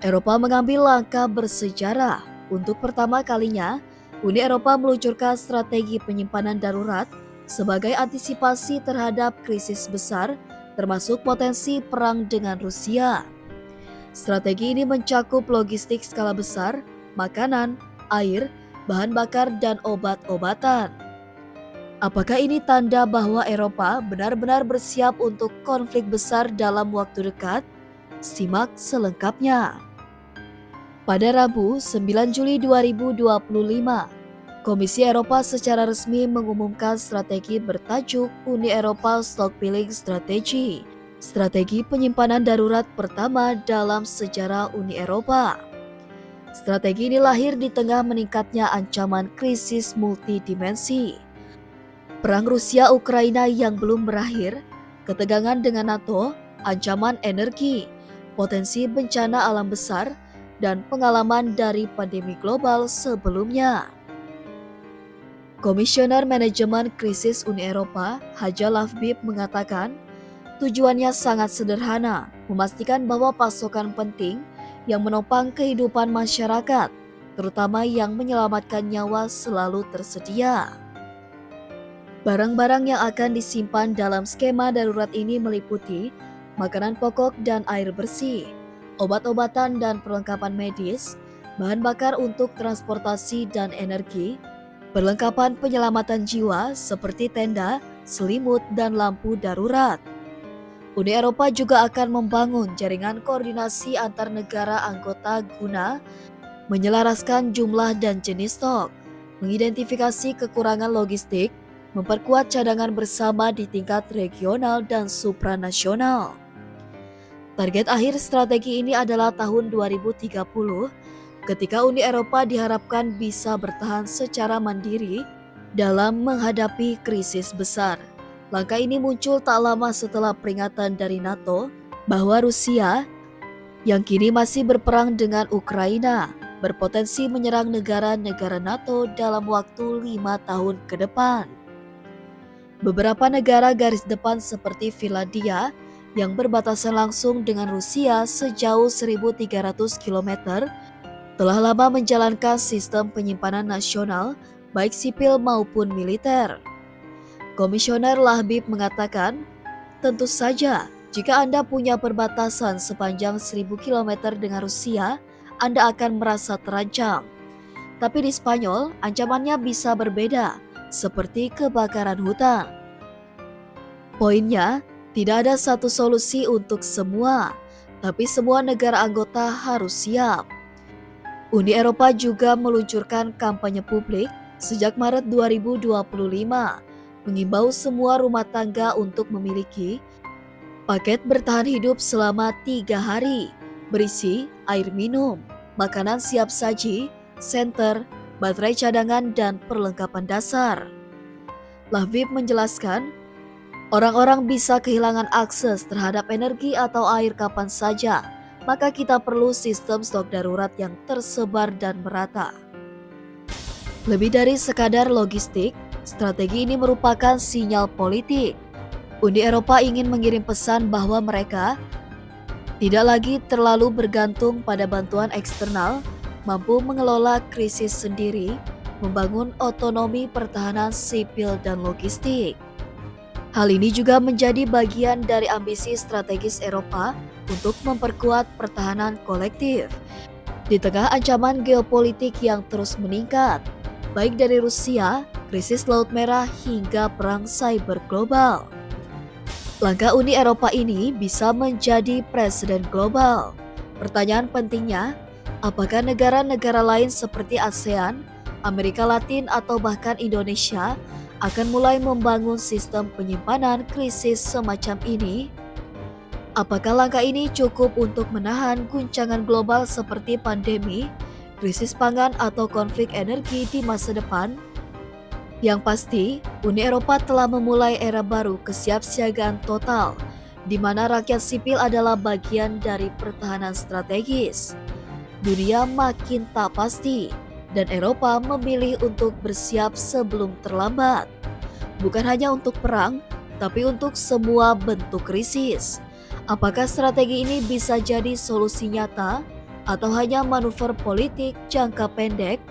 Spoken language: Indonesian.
Eropa mengambil langkah bersejarah. Untuk pertama kalinya, Uni Eropa meluncurkan strategi penyimpanan darurat sebagai antisipasi terhadap krisis besar, termasuk potensi perang dengan Rusia. Strategi ini mencakup logistik skala besar, makanan, air, bahan bakar, dan obat-obatan. Apakah ini tanda bahwa Eropa benar-benar bersiap untuk konflik besar dalam waktu dekat? Simak selengkapnya. Pada Rabu, 9 Juli 2025, Komisi Eropa secara resmi mengumumkan strategi bertajuk Uni Eropa Stockpiling Strategy, strategi penyimpanan darurat pertama dalam sejarah Uni Eropa. Strategi ini lahir di tengah meningkatnya ancaman krisis multidimensi. Perang Rusia-Ukraina yang belum berakhir, ketegangan dengan NATO, ancaman energi, potensi bencana alam besar, dan pengalaman dari pandemi global sebelumnya. Komisioner Manajemen Krisis Uni Eropa, Haja Lafbib mengatakan, tujuannya sangat sederhana, memastikan bahwa pasokan penting yang menopang kehidupan masyarakat, terutama yang menyelamatkan nyawa selalu tersedia. Barang-barang yang akan disimpan dalam skema darurat ini meliputi makanan pokok dan air bersih, obat-obatan dan perlengkapan medis, bahan bakar untuk transportasi dan energi, perlengkapan penyelamatan jiwa seperti tenda, selimut, dan lampu darurat. Uni Eropa juga akan membangun jaringan koordinasi antar negara anggota guna menyelaraskan jumlah dan jenis stok, mengidentifikasi kekurangan logistik, memperkuat cadangan bersama di tingkat regional dan supranasional. Target akhir strategi ini adalah tahun 2030, ketika Uni Eropa diharapkan bisa bertahan secara mandiri dalam menghadapi krisis besar. Langkah ini muncul tak lama setelah peringatan dari NATO bahwa Rusia, yang kini masih berperang dengan Ukraina, berpotensi menyerang negara-negara NATO dalam waktu 5 tahun ke depan. Beberapa negara garis depan seperti Finlandia, yang berbatasan langsung dengan Rusia sejauh 1.300 km, telah lama menjalankan sistem penyimpanan nasional, baik sipil maupun militer. Komisioner Lahbib mengatakan, tentu saja jika Anda punya perbatasan sepanjang 1.000 km dengan Rusia, Anda akan merasa terancam. Tapi di Spanyol, ancamannya bisa berbeda, seperti kebakaran hutan. Poinnya, tidak ada satu solusi untuk semua, tapi semua negara anggota harus siap. Uni Eropa juga meluncurkan kampanye publik sejak Maret 2025, mengimbau semua rumah tangga untuk memiliki paket bertahan hidup selama 3 hari, berisi air minum, makanan siap saji, senter, baterai cadangan, dan perlengkapan dasar. Lahbib menjelaskan, orang-orang bisa kehilangan akses terhadap energi atau air kapan saja, maka kita perlu sistem stok darurat yang tersebar dan merata. Lebih dari sekadar logistik, strategi ini merupakan sinyal politik. Uni Eropa ingin mengirim pesan bahwa mereka tidak lagi terlalu bergantung pada bantuan eksternal, mampu mengelola krisis sendiri, membangun otonomi pertahanan sipil dan logistik. Hal ini juga menjadi bagian dari ambisi strategis Eropa untuk memperkuat pertahanan kolektif di tengah ancaman geopolitik yang terus meningkat, baik dari Rusia, krisis Laut Merah, hingga perang cyber global. Langkah Uni Eropa ini bisa menjadi presiden global. Pertanyaan pentingnya, apakah negara-negara lain seperti ASEAN, Amerika Latin, atau bahkan Indonesia akan mulai membangun sistem penyimpanan krisis semacam ini? Apakah langkah ini cukup untuk menahan guncangan global seperti pandemi, krisis pangan, atau konflik energi di masa depan? Yang pasti, Uni Eropa telah memulai era baru kesiapsiagaan total, di mana rakyat sipil adalah bagian dari pertahanan strategis. Dunia makin tak pasti, dan Eropa memilih untuk bersiap sebelum terlambat. Bukan hanya untuk perang, tapi untuk semua bentuk krisis. Apakah strategi ini bisa jadi solusi nyata, atau hanya manuver politik jangka pendek